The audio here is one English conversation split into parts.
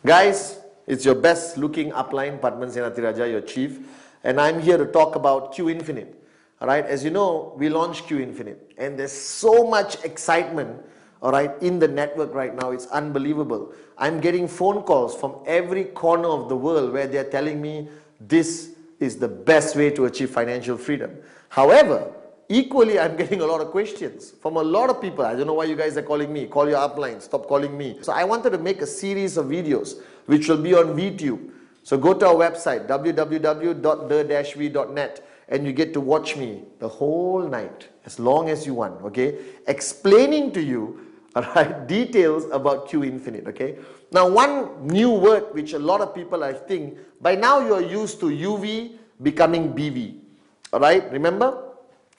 Guys, it's your best looking upline, Padman Senathiraja, your chief, and I'm here to talk about Q Infinite. Alright, as you know, we launched Q Infinite, and there's so much excitement, alright, in the network right now. It's unbelievable. I'm getting phone calls from every corner of the world where they're telling me this is the best way to achieve financial freedom. However, equally, I'm getting a lot of questions from a lot of people. I don't know why you guys are calling me. Call your upline. Stop calling me. So I wanted to make a series of videos which will be on VTube. So go to our website www.the-v.net and you get to watch me the whole night as long as you want, okay? Explaining to you, alright, details about Q Infinite, okay? Now, one new word which a lot of people, I think, by now you are used to UV becoming BV, alright? Remember?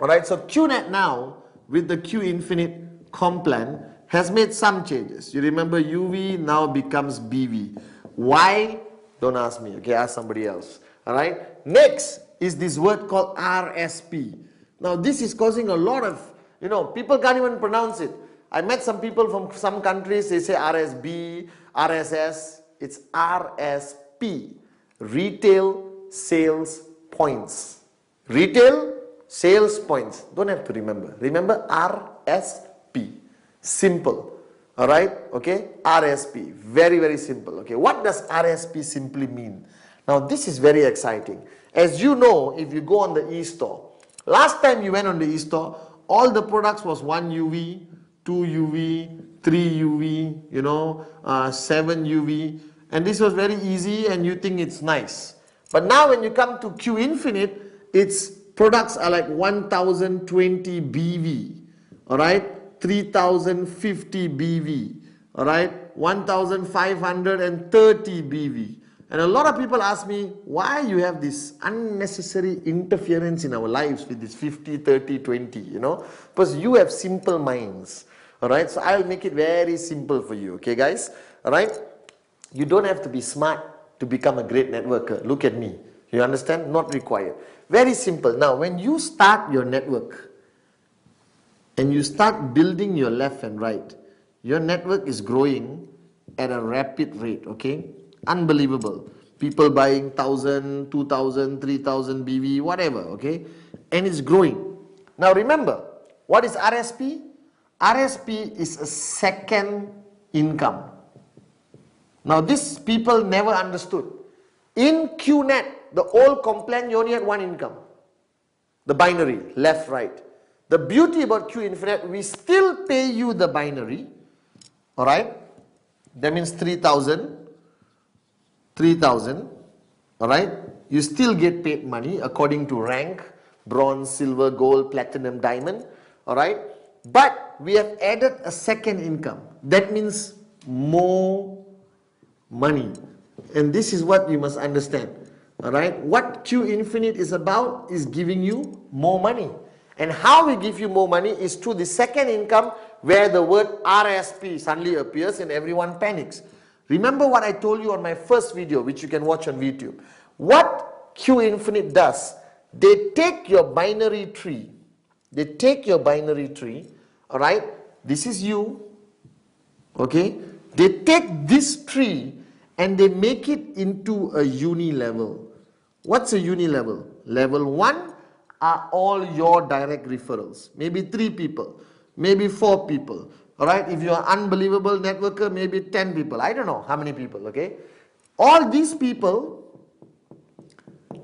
Alright, so QNet now with the Q Infinite Complan has made some changes. You remember UV now becomes BV. Why? Don't ask me, okay? Ask somebody else. Alright, next is this word called RSP. Now this is causing a lot of, people can't even pronounce it. I met some people from some countries, they say RSB, RSS. It's RSP, Retail Sales Points. Retail Sales Points. Don't have to remember. Remember RSP. Simple. Alright? Okay? RSP. Very, very simple. Okay? What does RSP simply mean? Now, this is very exciting. As you know, if you go on the e-store, last time you went on the e-store, all the products was 1 UV, 2 UV, 3 UV, 7 UV. And this was very easy and you think it's nice. But now when you come to Q Infinite, its products are like 1020 BV, alright, 3050 BV, alright, 1530 BV. And a lot of people ask me, why you have this unnecessary interference in our lives with this 50, 30, 20, because you have simple minds, alright, so I'll make it very simple for you, okay guys, alright, you don't have to be smart to become a great networker. Look at me, you understand? Not required. Very simple. Now, when you start your network and you start building your left and right, your network is growing at a rapid rate, okay? Unbelievable. People buying 1,000, 2,000, 3,000 BV, whatever, okay? And it's growing. Now, remember, what is RSP? RSP is a second income. Now, this people never understood. In QNet, the old Complan, you only had one income. The binary, left, right. The beauty about Q Infinite, we still pay you the binary. Alright? That means 3,000. 3,000. Alright? You still get paid money according to rank. Bronze, silver, gold, platinum, diamond. Alright? But we have added a second income. That means more money. And this is what you must understand. Alright, what Q Infinite is about is giving you more money. And how we give you more money is through the second income where the word RSP suddenly appears and everyone panics. Remember what I told you on my first video, which you can watch on YouTube. What Q Infinite does, they take your binary tree. They take your binary tree, alright, this is you, okay. They take this tree and they make it into a uni level. What's a uni level? Level 1 are all your direct referrals. Maybe 3 people, maybe 4 people. Alright, if you're an unbelievable networker, maybe 10 people. I don't know how many people, okay? All these people,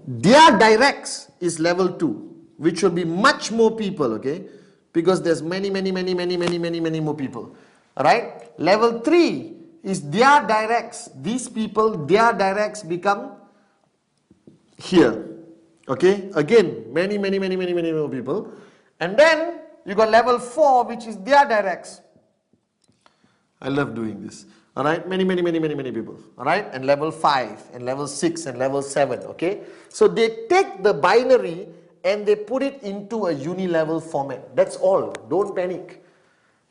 their directs is level 2, which will be much more people, okay? Because there's many more people. Alright? Level 3 is their directs. These people, their directs become here. Okay? Again, many more people. And then you got level 4, which is their directs. I love doing this. Alright? Many people. Alright? And level 5, and level 6, and level 7. Okay? So they take the binary and they put it into a uni-level format. That's all. Don't panic.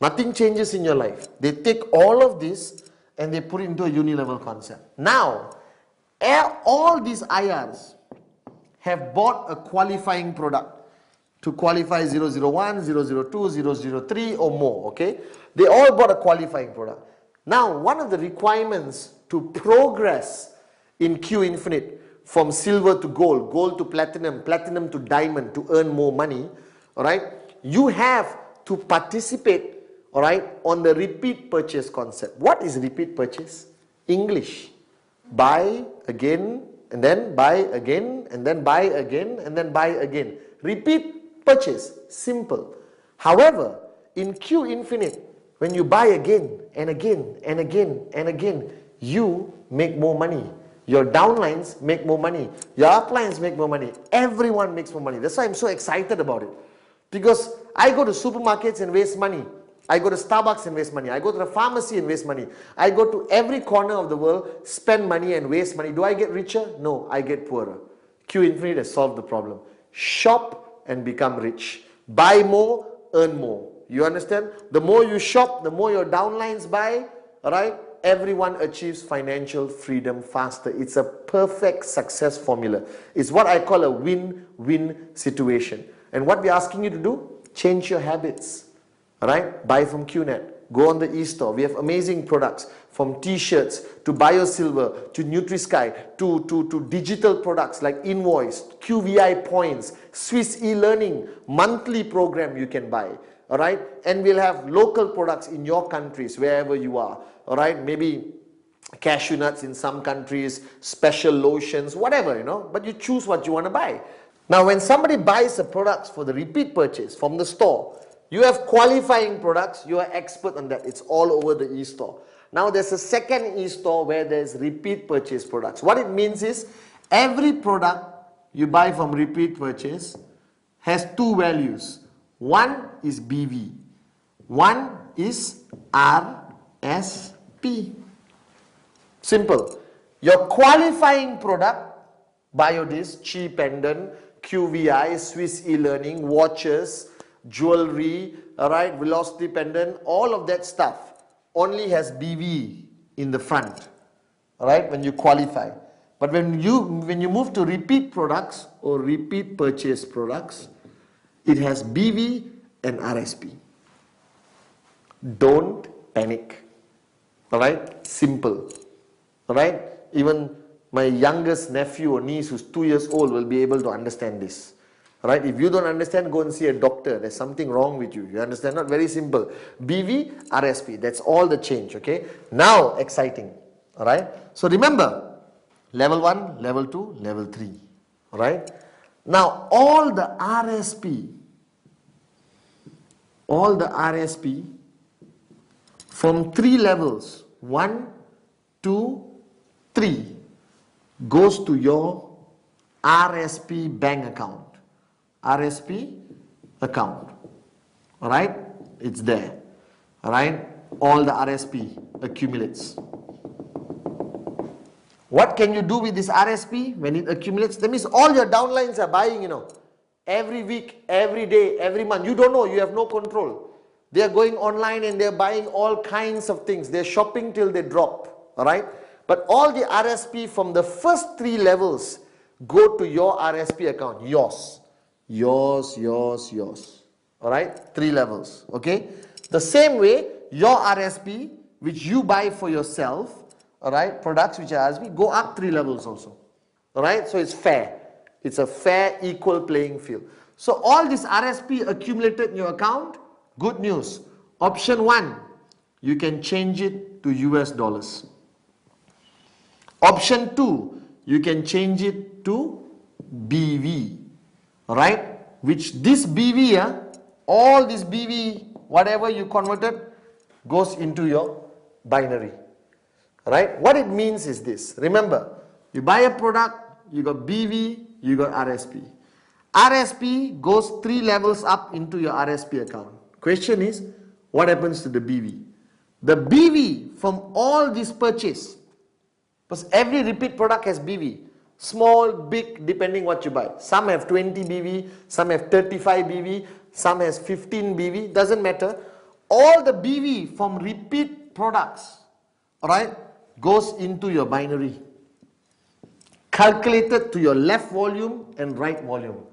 Nothing changes in your life. They take all of this and they put it into a uni-level concept. Now, all these IRs have bought a qualifying product to qualify 001, 002, 003 or more, okay? They all bought a qualifying product. Now, one of the requirements to progress in Q Infinite from silver to gold, gold to platinum, platinum to diamond to earn more money, all right, you have to participate, all right, on the repeat purchase concept. What is repeat purchase? English. Buy again, and then buy again, and then buy again, and then buy again. Repeat purchase. Simple. However, in Q Infinite, when you buy again and again and again and again, you make more money. Your downlines make more money. Your uplines make more money. Everyone makes more money. That's why I'm so excited about it. Because I go to supermarkets and waste money. I go to Starbucks and waste money. I go to the pharmacy and waste money. I go to every corner of the world, spend money and waste money. Do I get richer? No, I get poorer. Q Infinite has solved the problem. Shop and become rich. Buy more, earn more. You understand? The more you shop, the more your downlines buy, alright? Everyone achieves financial freedom faster. It's a perfect success formula. It's what I call a win-win situation. And what we're asking you to do? Change your habits. Alright? Buy from QNet. Go on the e-store. We have amazing products, from t-shirts to BioSilver to NutriSky to digital products like Invoice, QVI points, Swiss e-learning, monthly program you can buy. Alright? And we'll have local products in your countries, wherever you are. Alright? Maybe cashew nuts in some countries, special lotions, whatever, you know. But you choose what you want to buy. Now, when somebody buys the products for the repeat purchase from the store, you have qualifying products, you are expert on that. It's all over the e-store. Now, there's a second e-store where there's repeat purchase products. What it means is, every product you buy from repeat purchase has two values. One is BV. One is RSP. Simple. Your qualifying product, Biodisc, Chi Pendant, QVI, Swiss e-learning, watches, jewelry, alright, velocity pendant, all of that stuff only has BV in the front, alright, when you qualify. But when you move to repeat products or repeat purchase products, it has BV and RSP. Don't panic, alright, simple, alright. Even my youngest nephew or niece who's 2 years old will be able to understand this. Right? If you don't understand, go and see a doctor. There's something wrong with you. You understand? Not very simple. BV, RSP. That's all the change. Okay. Now, exciting. All right. So remember, level 1, level 2, level 3. All right. Now, all the RSP from 3 levels, 1, 2, 3, goes to your RSP bank account. RSP account. Alright? It's there. Alright? All the RSP accumulates. What can you do with this RSP when it accumulates? That means all your downlines are buying, you know. Every week, every day, every month. You don't know. You have no control. They are going online and they are buying all kinds of things. They are shopping till they drop. Alright? But all the RSP from the first 3 levels go to your RSP account. Yours. Yours. Alright? 3 levels. Okay? The same way, your RSP, which you buy for yourself, alright, products which are RSP, go up 3 levels also. Alright? So it's fair. It's a fair, equal playing field. So all this RSP accumulated in your account, good news. Option 1, you can change it to US dollars. Option 2, you can change it to BV. Alright, which this BV, all this BV, whatever you converted, goes into your binary. Alright, what it means is this. Remember, you buy a product, you got BV, you got RSP. RSP goes 3 levels up into your RSP account. Question is, what happens to the BV? The BV from all this purchase, because every repeat product has BV. Small, big, depending what you buy. Some have 20 BV, some have 35 BV, some has 15 BV, doesn't matter. All the BV from repeat products, alright, goes into your binary. Calculated to your left volume and right volume.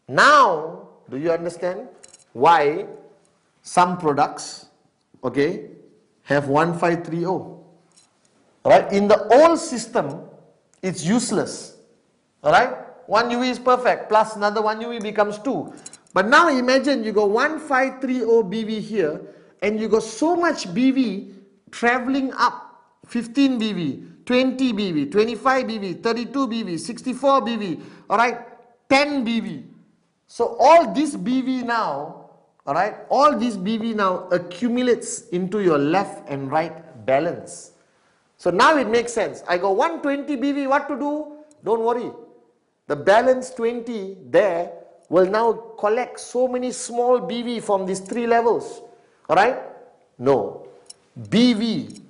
Now, do you understand why some products, okay, have 1530? Alright, in the old system, it's useless. Alright, 1 UV is perfect, plus another 1 UV becomes 2. But now imagine you got 1530 BV here, and you got so much BV traveling up, 15 BV, 20 BV, 25 BV, 32 BV, 64 BV, alright, 10 BV. So all this BV now, alright, all this BV now accumulates into your left and right balance. So now it makes sense. I got 120 BV, what to do? Don't worry. The balance 20 there will now collect so many small BV from these 3 levels. Alright? No. BV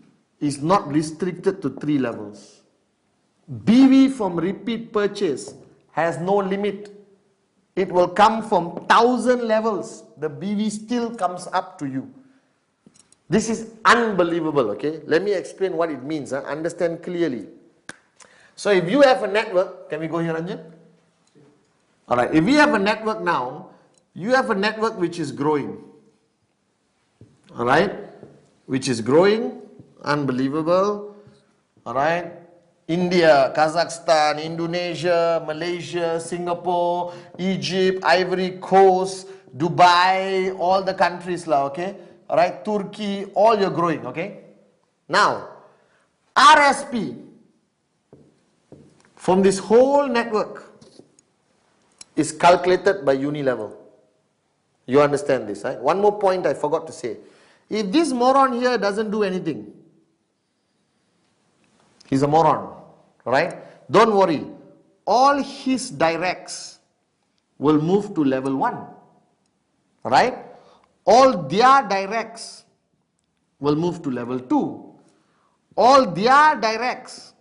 is not restricted to 3 levels. BV from repeat purchase has no limit. It will come from 1000 levels. The BV still comes up to you. This is unbelievable, okay? Let me explain what it means. Understand clearly. So if you have a network, can we go here, Ranjan? Alright, if we have a network now, you have a network which is growing. Alright, which is growing, unbelievable. Alright, India, Kazakhstan, Indonesia, Malaysia, Singapore, Egypt, Ivory Coast, Dubai, all the countries lah, okay? Alright, Turkey, all you're growing, okay? Now, RSP from this whole network is calculated by unilevel. You understand this, right? One more point I forgot to say. If this moron here doesn't do anything, he's a moron, right? Don't worry. All his directs will move to level 1, right? All their directs will move to level 2. All their directs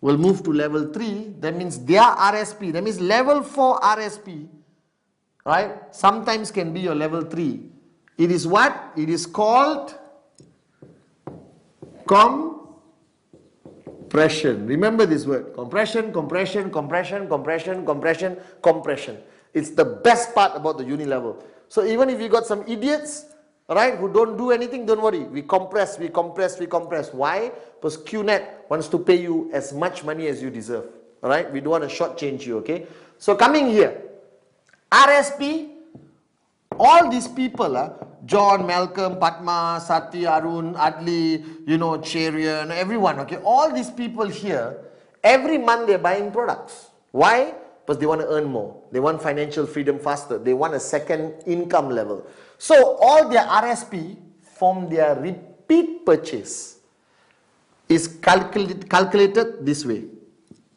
will move to level 3. That means their RSP, that means level 4 RSP, right? Sometimes can be your level 3. It is what? It is called compression. Remember this word. Compression, compression, compression, compression, compression, compression. It's the best part about the unilevel. So even if you got some idiots, right, who don't do anything, don't worry. We compress, we compress, we compress. Why? Because QNet wants to pay you as much money as you deserve. Alright? We don't want to shortchange you, okay? So coming here, RSP, all these people, John, Malcolm, Padma, Sati, Arun, Adli, Cherian, everyone, okay? All these people here, every month they're buying products. Why? Because they want to earn more. They want financial freedom faster. They want a second income level. So all their RSP from their repeat purchase is calculated this way.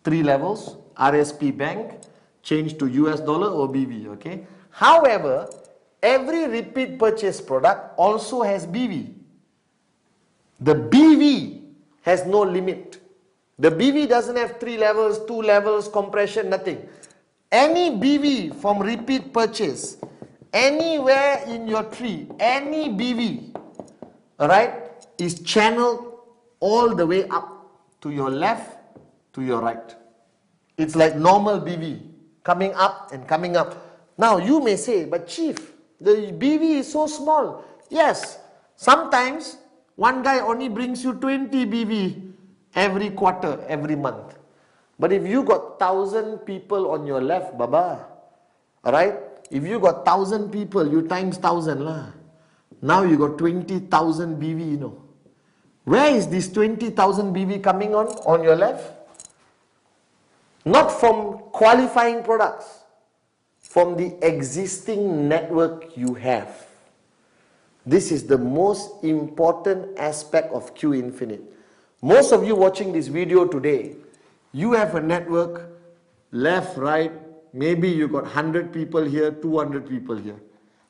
3 levels, RSP bank, change to US dollar or BV, okay? However, every repeat purchase product also has BV. The BV has no limit. The BV doesn't have 3 levels, 2 levels, compression, nothing. Any BV from repeat purchase, anywhere in your tree, any BV, alright, is channeled all the way up to your left, to your right. It's like normal BV, coming up and coming up. Now you may say, but Chief, the BV is so small. Yes, sometimes one guy only brings you 20 BV every quarter, every month. But if you got 1,000 people on your left, Baba, alright? If you got 1,000 people, you times 1,000 lah. Now you got 20,000 BV, Where is this 20,000 BV coming on your left? Not from qualifying products, from the existing network you have. This is the most important aspect of Q Infinite. Most of you watching this video today, you have a network, left, right, maybe you got 100 people here, 200 people here.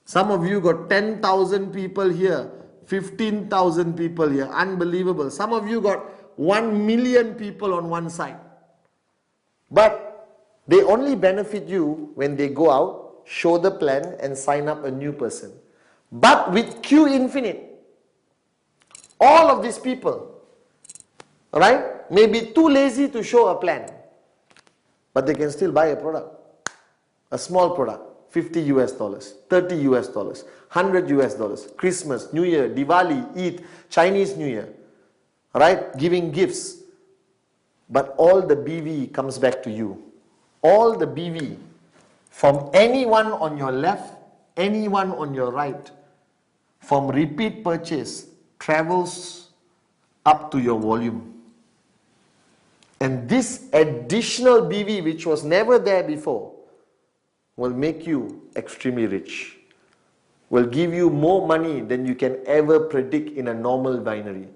Some of you got 10,000 people here, 15,000 people here, unbelievable. Some of you got 1 million people on one side. But they only benefit you when they go out, show the plan and sign up a new person. But with Q Infinite, all of these people, alright, may be too lazy to show a plan, but they can still buy a product, a small product, $50 US, $30 US, $100 US, Christmas, New Year, Diwali, Eid, Chinese New Year. right? Giving gifts. But all the BV comes back to you. All the BV from anyone on your left, anyone on your right, from repeat purchase travels up to your volume. And this additional BV, which was never there before, will make you extremely rich. Will give you more money than you can ever predict in a normal binary.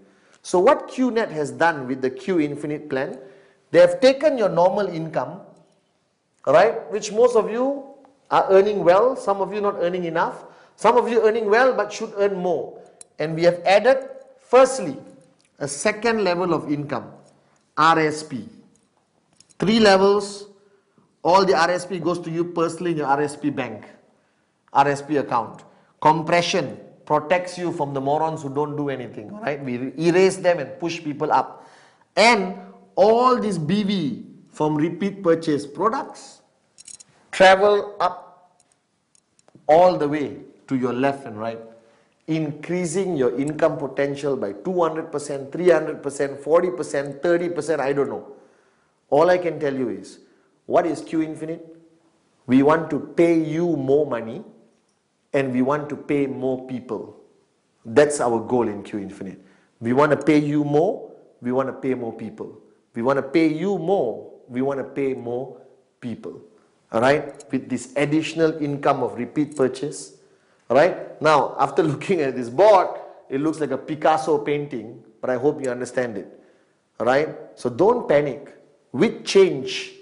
So what QNet has done with the Q Infinite plan, they have taken your normal income, right, which most of you are earning well, some of you not earning enough, some of you earning well but should earn more. And we have added, firstly, a second level of income, RSP. 3 levels, all the RSP goes to you personally in your RSP bank, RSP account. Compression protects you from the morons who don't do anything, right? We erase them and push people up. And all this BV from repeat purchase products travel up all the way to your left and right, increasing your income potential by 200%, 300%, 40%, 30%, I don't know. All I can tell you is, what is Q Infinite? We want to pay you more money and we want to pay more people. That's our goal in Q Infinite. We want to pay you more, we want to pay more people. We want to pay you more, we want to pay more people. Alright, with this additional income of repeat purchase. Alright, now after looking at this board, it looks like a Picasso painting, but I hope you understand it. Alright, so don't panic. With change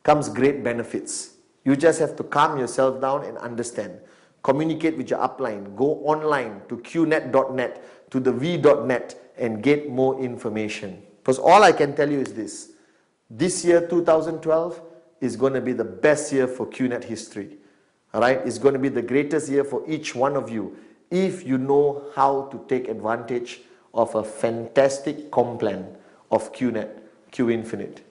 comes great benefits. You just have to calm yourself down and understand. Communicate with your upline. Go online to qnet.net, to the v.net and get more information. Because all I can tell you is this. This year, 2012, is going to be the best year for QNet history. Alright, it's going to be the greatest year for each one of you if you know how to take advantage of a fantastic comp plan of QNet, Q Infinite.